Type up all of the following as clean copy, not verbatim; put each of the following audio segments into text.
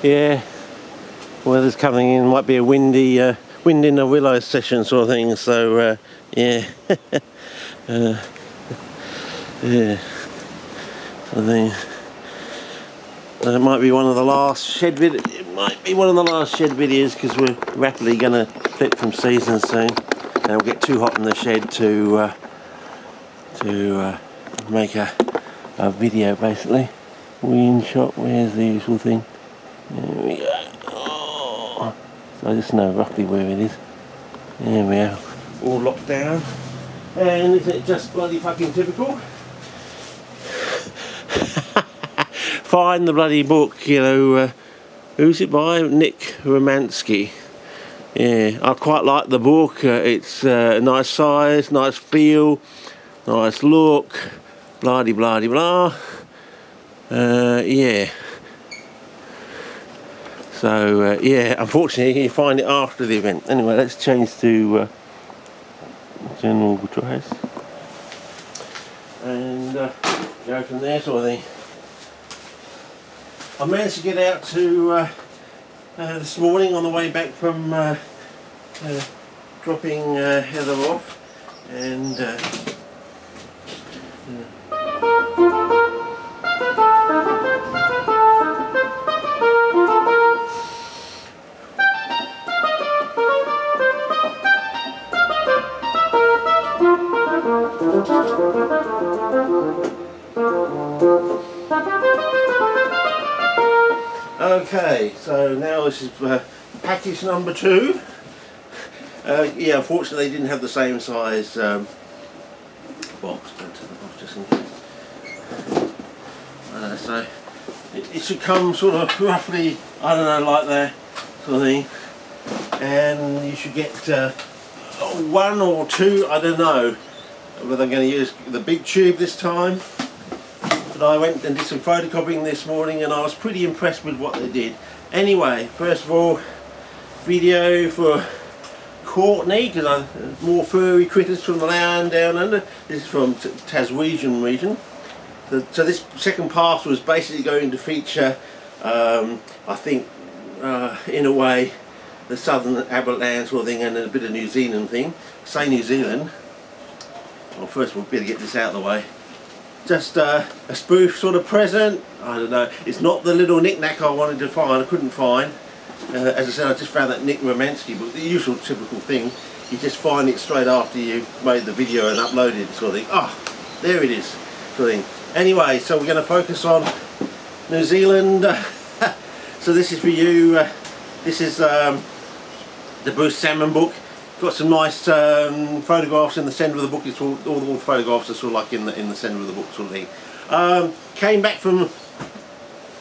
Yeah, weather's coming in. Might be a windy, wind in the willow session sort of thing. So yeah, yeah. I think it might be one of the last shed videos. It might be one of the last shed videos because we're rapidly going to flip from season soon, and it'll get too hot in the shed to make a video basically. Wind shot. Where's the usual thing? There we go. Oh, so I just know roughly where it is. There we are. All locked down. And isn't it just bloody fucking typical? Find the bloody book, you know. Who's it by? Nick Romansky. Yeah, I quite like the book. It's a nice size, nice feel, nice look. Blah de blah de blah. Yeah. So yeah, unfortunately you find it after the event. Anyway, let's change to general dress and go from there sort of thing. I managed to get out to this morning on the way back from dropping Heather off, and okay, so now this is package number 2. Yeah, unfortunately they didn't have the same size box. Don't turn the box just in case. So it should come sort of roughly, I don't know, like that sort of thing, and you should get 1 or 2, I don't know whether I'm going to use the big tube this time. But I went and did some photocopying this morning and I was pretty impressed with what they did. Anyway, first of all, video for Courtney, because I more furry critters from the land down under. This is from Taswegian region. So this second pass was basically going to feature, I think, in a way, the southern Abbott land sort of thing, and a bit of New Zealand thing. Say New Zealand. Well, first we'll better get this out of the way. Just a spoof sort of present. I don't know. It's not the little knick-knack I wanted to find. I couldn't find. As I said, I just found that Nick Romansky book. The usual typical thing. You just find it straight after you've made the video and uploaded it, sort of thing. Ah, oh, there it is, sort of thing. Anyway, so we're going to focus on New Zealand. So this is for you. This is the Bruce Salmon book. Got some nice photographs in the centre of the book. It's all the photographs are sort of like in the centre of the book, sort of thing. Came back from,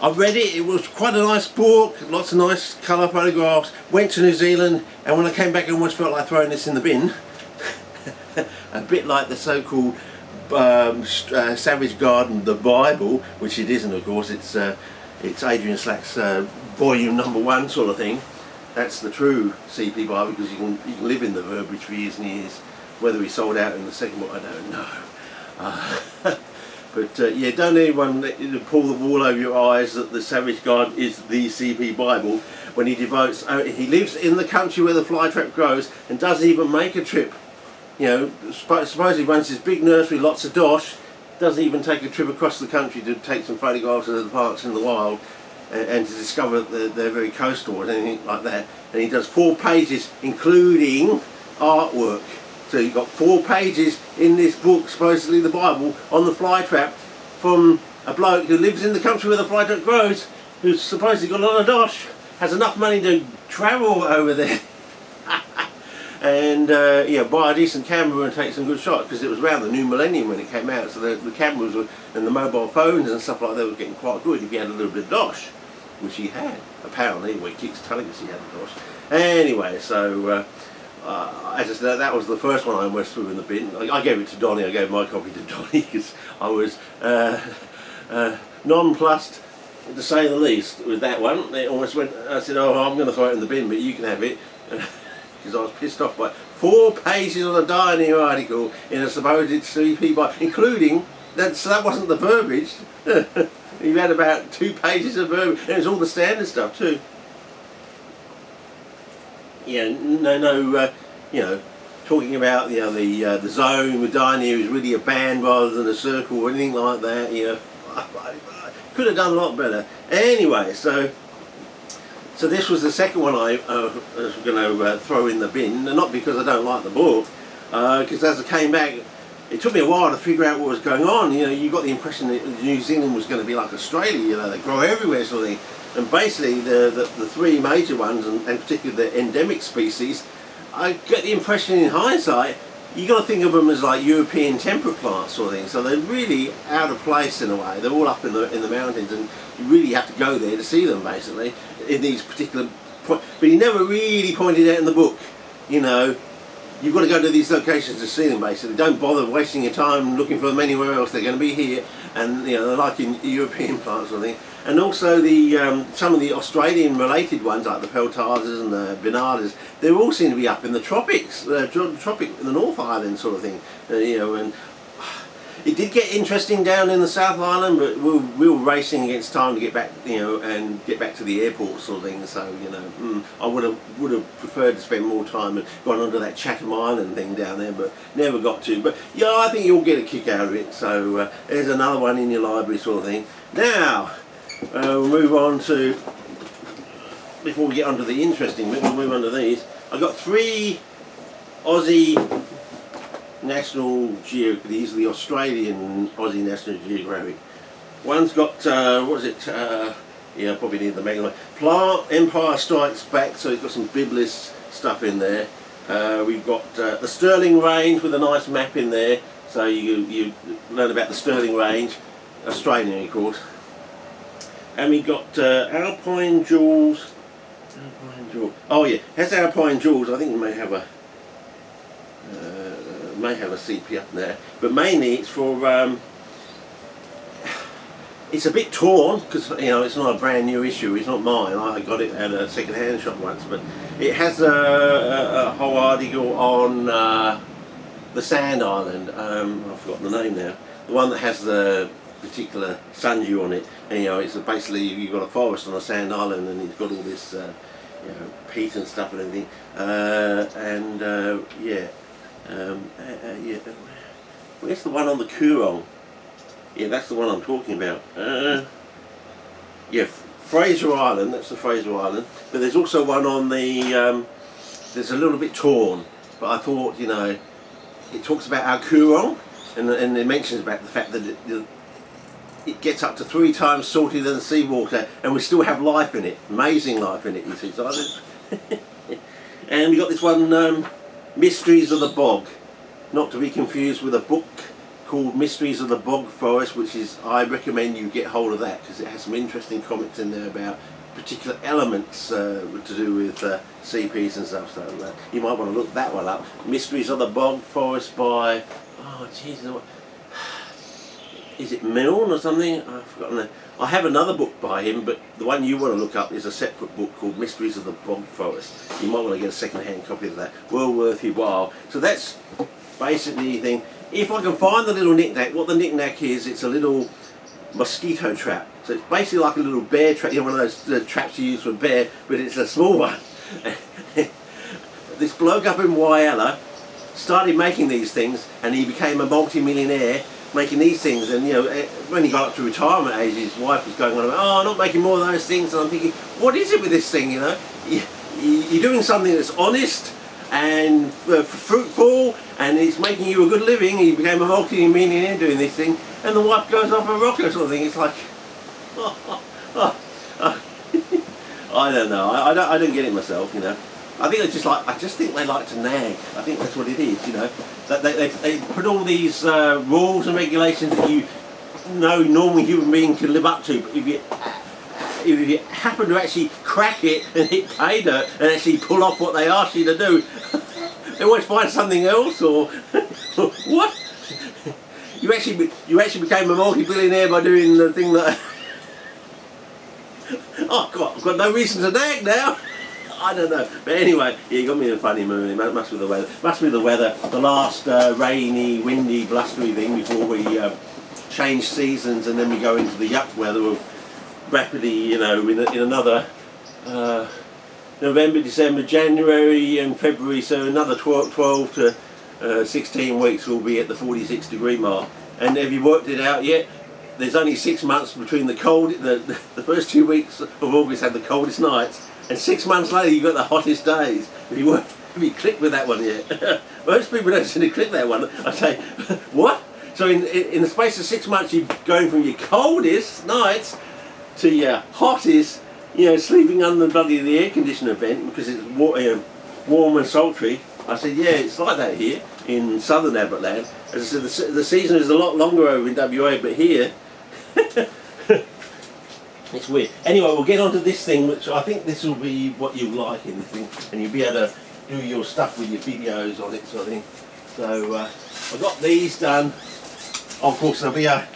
I read it. It was quite a nice book. Lots of nice colour photographs. Went to New Zealand, and when I came back, I almost felt like throwing this in the bin. A bit like the so-called Savage Garden, the Bible, which it isn't, of course. It's Adrian Slack's volume #1 sort of thing. That's the true CP Bible, because you can live in the verbiage for years and years. Whether he sold out in the second book, I don't know. But yeah, don't anyone pull the wool over your eyes that the Savage Garden is the CP Bible when he devotes. He lives in the country where the flytrap grows and doesn't even make a trip. You know, suppose he runs his big nursery, lots of dosh, doesn't even take a trip across the country to take some photographs of the plants in the wild and to discover that they're very coastal or anything like that. And he does 4 pages, including artwork. So you've got 4 pages in this book, supposedly the Bible, on the flytrap from a bloke who lives in the country where the flytrap grows, who's supposedly got a lot of dosh, has enough money to travel over there. And yeah, buy a decent camera and take some good shots, because it was around the new millennium when it came out, so the cameras were, and the mobile phones and stuff like that were getting quite good if you had a little bit of dosh, which he had, apparently. Well, he keeps telling us he had a dosh. Anyway, so as I said, that was the first one I almost threw in the bin. I gave it to Donnie. I gave my copy to Donnie because I was nonplussed, to say the least, with that one. It almost went. I said, "Oh, I'm going to throw it in the bin, but you can have it." Because I was pissed off by 4 pages on a DIONAEA article in a supposed CP Bible, including that. So that wasn't the verbiage. He had about 2 pages of verb, and it was all the standard stuff too. Yeah, you know, talking about the zone with DIONAEA is really a band rather than a circle or anything like that. You know, could have done a lot better. Anyway, so this was the second one I was going to throw in the bin, and not because I don't like the book, because as I came back, it took me a while to figure out what was going on. You know, you got the impression that New Zealand was going to be like Australia. You know, they grow everywhere, sort of thing. And basically, the 3 major ones, and particularly the endemic species, I get the impression in hindsight, you got to think of them as like European temperate plants, sort of thing. So they're really out of place in a way. They're all up in the mountains, and you really have to go there to see them, basically, in these particular. But he never really pointed out in the book, you know. You've got to go to these locations to see them, basically. Don't bother wasting your time looking for them anywhere else. They're going to be here, and you know, they're like in European plants, sort of thing. And also the some of the Australian-related ones, like the peltatas and the binadas, they all seem to be up in the tropics, in the North Island, sort of thing. You know, and it did get interesting down in the South Island, but we were racing against time to get back, you know, and get back to the airport, sort of thing. So you know, I would have preferred to spend more time and gone onto that Chatham Island thing down there, but never got to. But yeah, I think you'll get a kick out of it. So there's another one in your library, sort of thing. Now we'll move on to, before we get onto the interesting bit, we'll move on to these. I've got 3 Aussie National Geographic. These are the Australian Aussie National Geographic. One's got what is it? Yeah, I probably need the magnifying. Plant Empire Strikes Back, so it's got some Byblis stuff in there. We've got the Stirling Range with a nice map in there, so you learn about the Stirling Range, Australian, of course. And we got Alpine Jewels. Oh yeah, has Alpine Jewels. I think you may have a CP up there, but mainly it's for. It's a bit torn because you know it's not a brand new issue. It's not mine. I got it at a second-hand shop once, but it has a whole article on the Sand Island. I've forgotten the name now. The one that has the particular sundew on it, and you know it's basically you've got a forest on a sand island, and it's got all this you know, peat and stuff and everything, yeah, where's the one on the Coorong? Yeah, that's the one I'm talking about. Yeah, Fraser Island. That's the Fraser Island. But there's also one on the. There's a little bit torn, but I thought, you know, it talks about our Coorong, and it mentions about the fact that it gets up to 3 times saltier than seawater, and we still have life in it. Amazing life in it, you see. So and we got this one, Mysteries of the Bog, not to be confused with a book called Mysteries of the Bog Forest, which is, I recommend you get hold of that because it has some interesting comments in there about particular elements to do with CPs and stuff. So you might want to look that one up. Mysteries of the Bog Forest by, oh jeez, is it Milne or something? I've forgotten that. I have another book by him, but the one you want to look up is a separate book called Mysteries of the Bog Forest. You might want to get a second-hand copy of that. Well worth your while. So that's basically the thing. If I can find the little knick-knack, what the knick-knack is, it's a little mosquito trap. So it's basically like a little bear trap, you know, one of those traps you use for a bear, but it's a small one. This bloke up in Whyalla started making these things, and he became a multi-millionaire making these things. And you know, when he got up to retirement age, his wife was going on about, oh, not making more of those things. And I'm thinking, what is it with this thing, you know? You're doing something that's honest and fruitful, and it's making you a good living. He became a multi-millionaire doing this thing, and the wife goes off a rocker sort of thing. It's like, I don't know. I don't get it myself, you know. I think it's just like, I just think they like to nag. I think that's what it is, you know. That they put all these rules and regulations that you know normal human being can live up to, but if you happen to actually crack it and hit pay dirt and actually pull off what they ask you to do, they always find something else, or what? You actually became a multi-billionaire by doing the thing that. Oh God, I've got no reason to nag now. I don't know, but anyway, yeah, you got me in a funny mood. It must be the weather. Must be the weather. The last rainy, windy, blustery thing before we change seasons, and then we go into the yuck weather of rapidly, you know, in another November, December, January and February, so another 12 to 16 weeks we'll be at the 46-degree mark. And have you worked it out yet? There's only 6 months between the first 2 weeks of August had the coldest nights, and 6 months later you've got the hottest days. Have you clicked with that one yet? Most people don't seem to click that one. I say, what? So in the space of 6 months you're going from your coldest nights to your hottest, you know, sleeping under the air conditioner vent because it's warm and sultry. I said, yeah, it's like that here in southern Abbott Land. As I said, the season is a lot longer over in WA, but here it's weird. Anyway, we'll get onto this thing, which I think this will be what you like in the thing, and you'll be able to do your stuff with your videos on it, sort of thing. So I've got these done. Of course, there'll be a.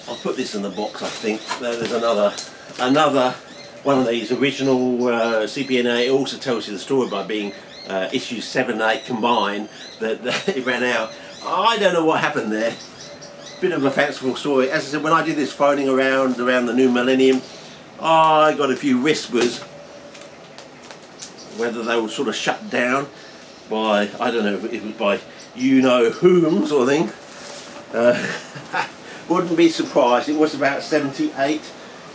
I'll put this in the box. I think there's another one of these original CPNA. It also tells you the story by being issues 7 and 8 combined that it ran out. I don't know what happened there. Bit of a fanciful story. As I said, when I did this phoning around the new millennium, I got a few whispers. Whether they were sort of shut down by, I don't know if it was by you know whom sort of thing. Wouldn't be surprised. It was about 78.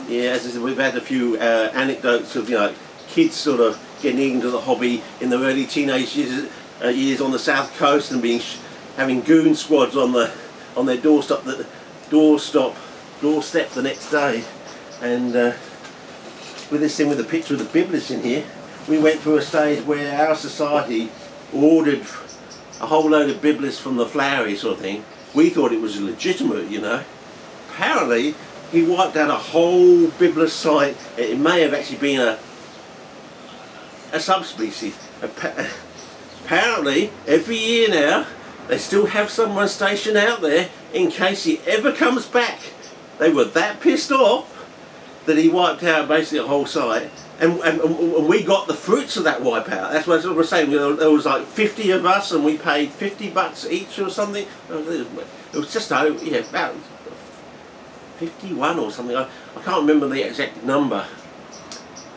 Yeah, as I said, we've had a few anecdotes of, you know, kids sort of getting into the hobby in their early teenage years on the south coast and having goon squads on their doorstep the next day. And with this thing with the picture of the Byblis in here, we went through a stage where our society ordered a whole load of Byblis from the Flowery sort of thing. We thought it was legitimate, you know. Apparently, he wiped out a whole Byblis site. It may have actually been a subspecies. Apparently, every year now, they still have someone stationed out there in case he ever comes back. They were that pissed off that he wiped out basically a whole site. And we got the fruits of that wipeout. That's what we're saying. You know, there was like 50 of us, and we paid $50 each or something. It was just about 51 or something. I can't remember the exact number,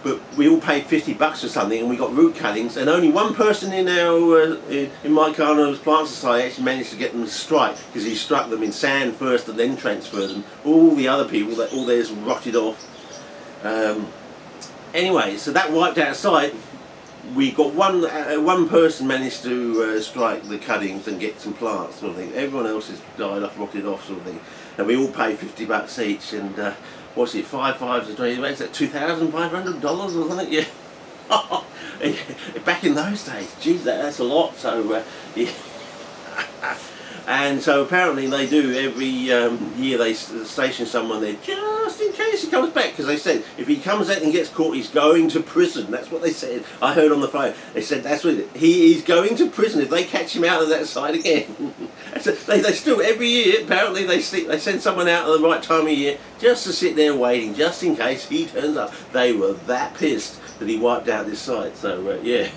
but we all paid $50 or something, and we got root cuttings. And only one person in our in Mike Arnold's plant society actually managed to get them to strike, because he struck them in sand first and then transferred them. All the other people, all theirs rotted off. Anyway, so that wiped out site. We got one person managed to strike the cuttings and get some plants, sort of thing. Everyone else has died off, rotted off, sort of thing. And we all paid $50 each. And what's it? 5 5s is 20. Is that $2,500 or something? Yeah. Back in those days, geez, that's a lot. So yeah. And so apparently they do every year. They station someone there just in case he comes back, because they said if he comes out and gets caught, he's going to prison. That's what they said. I heard on the phone. They said that's what he's going to prison if they catch him out of that side again. So they still every year apparently they send someone out at the right time of year just to sit there waiting, just in case he turns up. They were that pissed that he wiped out this site. So yeah,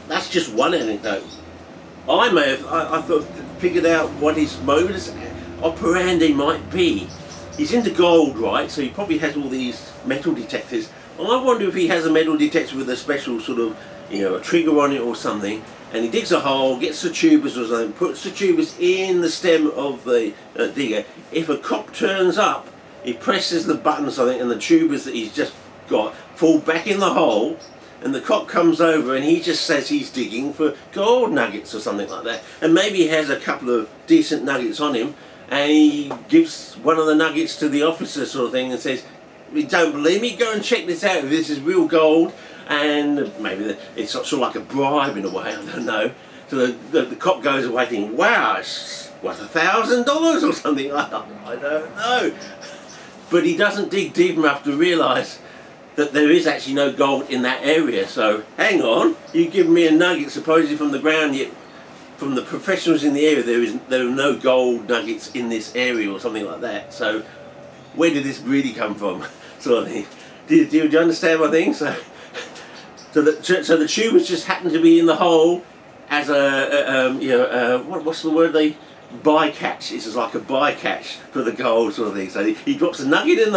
that's just one anecdote. I may have, I thought, figured out what his modus operandi might be. He's into gold, right? So he probably has all these metal detectors. Well, I wonder if he has a metal detector with a special sort of, you know, a trigger on it or something. And he digs a hole, gets the tubers or something, puts the tubers in the stem of the digger. If a cop turns up, he presses the button or something, and the tubers that he's just got fall back in the hole. And the cop comes over and he just says he's digging for gold nuggets or something like that. And maybe he has a couple of decent nuggets on him, and he gives one of the nuggets to the officer sort of thing and says, "You don't believe me? Go and check this out. If this is real gold." And maybe it's sort of like a bribe in a way, I don't know. So the cop goes away thinking, wow, it's worth $1,000 or something. I don't know. But he doesn't dig deep enough to realise that there is actually no gold in that area. So hang on, you give me a nugget supposedly from the ground, yet from the professionals in the area there are no gold nuggets in this area or something like that. So where did this really come from? Sort of thing. Do you understand my thing? So the tubers just happened to be in the hole as what's the word they bycatch. It's like a bycatch for the gold sort of thing. So he drops a nugget in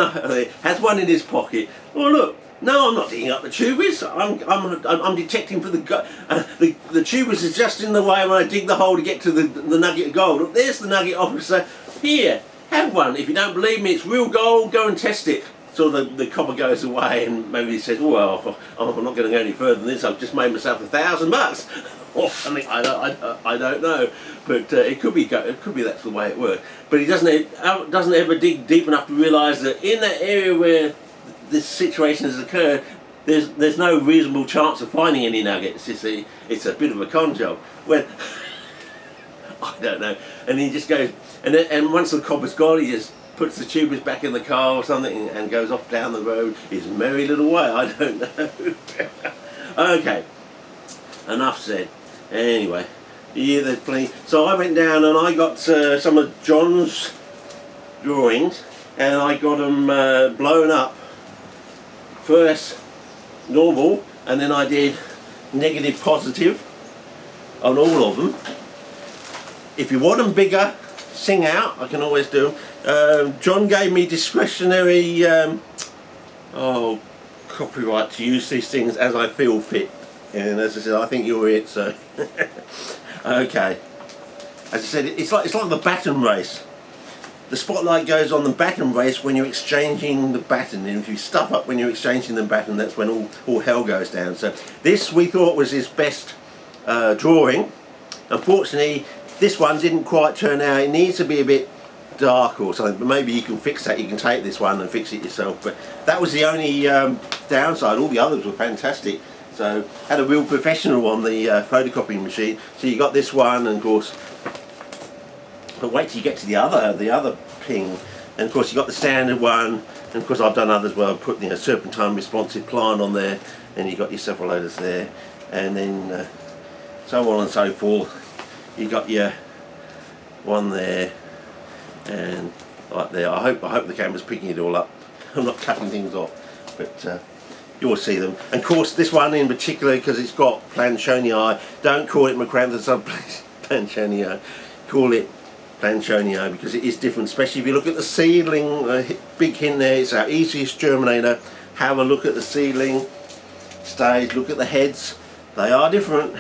has one in his pocket. Oh look, no, I'm not digging up the tubers. I'm detecting for the tubers is just in the way when I dig the hole to get to the nugget of gold. Look, there's the nugget officer. Here, have one. If you don't believe me, it's real gold. Go and test it. So the copper goes away, and maybe he says, well, I'm not going to go any further than this. I've just made myself $1,000 or something. I don't know, but it could be that's the way it works. But he doesn't ever dig deep enough to realise that in that area where this situation has occurred, there's no reasonable chance of finding any nuggets. You see, it's a bit of a con job. When I don't know, and he just goes, and once the copper's gone, he just puts the tubers back in the car or something and goes off down the road his merry little way. I don't know. Okay, enough said. Anyway, yeah, there's plenty. So I went down and I got some of John's drawings, and I got them blown up. First normal, and then I did negative positive on all of them. If you want them bigger, sing out, I can always do them. John gave me discretionary copyright to use these things as I feel fit, and as I said, I think you're it. So okay, as I said, it's like the baton race. The spotlight goes on the baton race when you're exchanging the baton, and if you stuff up when you're exchanging the baton, that's when all hell goes down. So this we thought was his best drawing. Unfortunately, this one didn't quite turn out. It needs to be a bit dark or something, but maybe you can fix that. You can take this one and fix it yourself, but that was the only downside. All the others were fantastic. So had a real professional on the photocopying machine. So you got this one, and of course, but wait till you get to the other ping, and of course you got the standard one, and of course I've done others where I've put serpentine responsive plant on there, and you got your several loaders there, and then so on and so forth. You got your one there, and right there. I hope the camera's picking it all up. I'm not cutting things off, but you'll see them. And of course this one in particular, because it's got Planchonii. Don't call it Macranthus Planchonii. Call it Planchonii, because it is different, especially if you look at the seedling. Big hint there, it's our easiest germinator. Have a look at the seedling stage, look at the heads. They are different.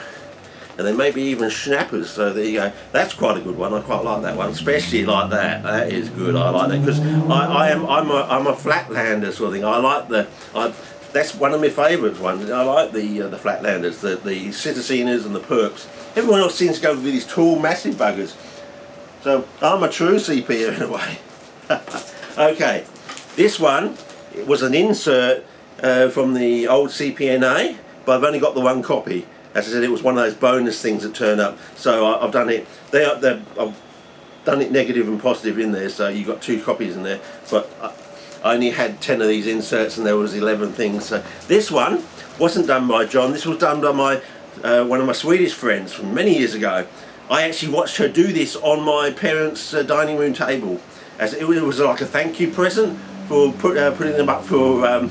And they may be even snappers, so there you go. That's quite a good one. I quite like that one, especially like that. That is good. I like that, because I'm a flatlander sort of thing. I like that's one of my favourite ones. I like the flatlanders, the citizenas and the perps. Everyone else seems to go with these tall, massive buggers. So I'm a true CP in a way. Okay, this one was an insert from the old CPNA, but I've only got the one copy. As I said, it was one of those bonus things that turned up. So I've done it. I've done it negative and positive in there. So you got 2 copies in there. But I only had 10 of these inserts, and there was 11 things. So this one wasn't done by John. This was done by one of my Swedish friends from many years ago. I actually watched her do this on my parents' dining room table. As it was like a thank you present for putting them up for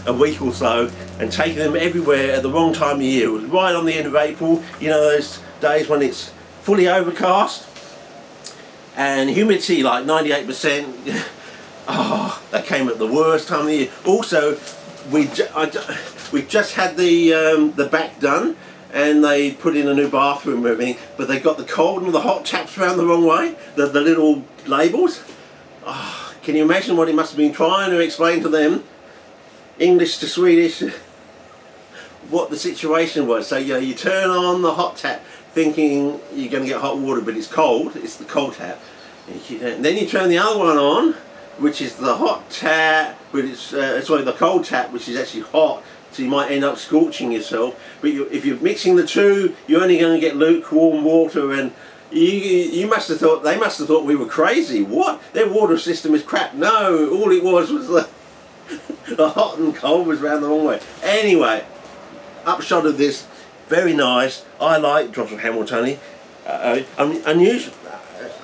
a week or so, and taking them everywhere at the wrong time of year. It was right on the end of April, you know, those days when it's fully overcast and humidity like 98%. Oh, that came at the worst time of the year. Also, we just had the back done, and they put in a new bathroom and everything, but they got the cold and the hot taps around the wrong way, the little labels. Oh, can you imagine what he must have been trying to explain to them, English to Swedish, what the situation was? So you turn on the hot tap thinking you're going to get hot water, but it's cold. It's the cold tap. And then you turn the other one on, which is the hot tap, but it's sorry, the cold tap, which is actually hot. So you might end up scorching yourself. But if you're mixing the two, you're only going to get lukewarm water, and you must have thought, they must have thought we were crazy. What? Their water system is crap. No, all it was the hot and cold was round the wrong way. Anyway, upshot of this, very nice. I like drops of Hamiltonian.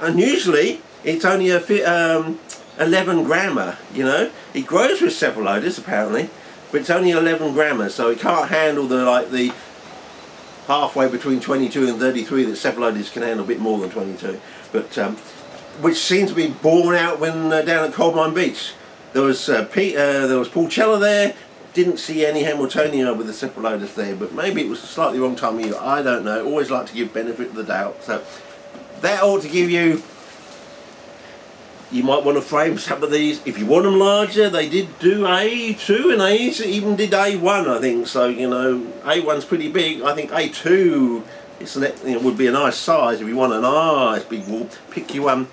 Unusually, it's only a 11 grammer. You know, it grows with several loaders apparently, but it's only 11 grammars, so it can't handle the halfway between 22 and 33 that cephalotes can handle, a bit more than 22. but which seemed to be borne out when down at Coal Mine Beach. There was Paul Cheller there. Didn't see any Hamiltonia with the cephalotus there, but maybe it was a slightly wrong time of year. I don't know. Always like to give benefit of the doubt. So that ought to give you. You might want to frame some of these if you want them larger. They did do A2 and A even did A1, I think. So you know, A1's pretty big. I think A2 would be a nice size if you want a nice big wall. Pick you one.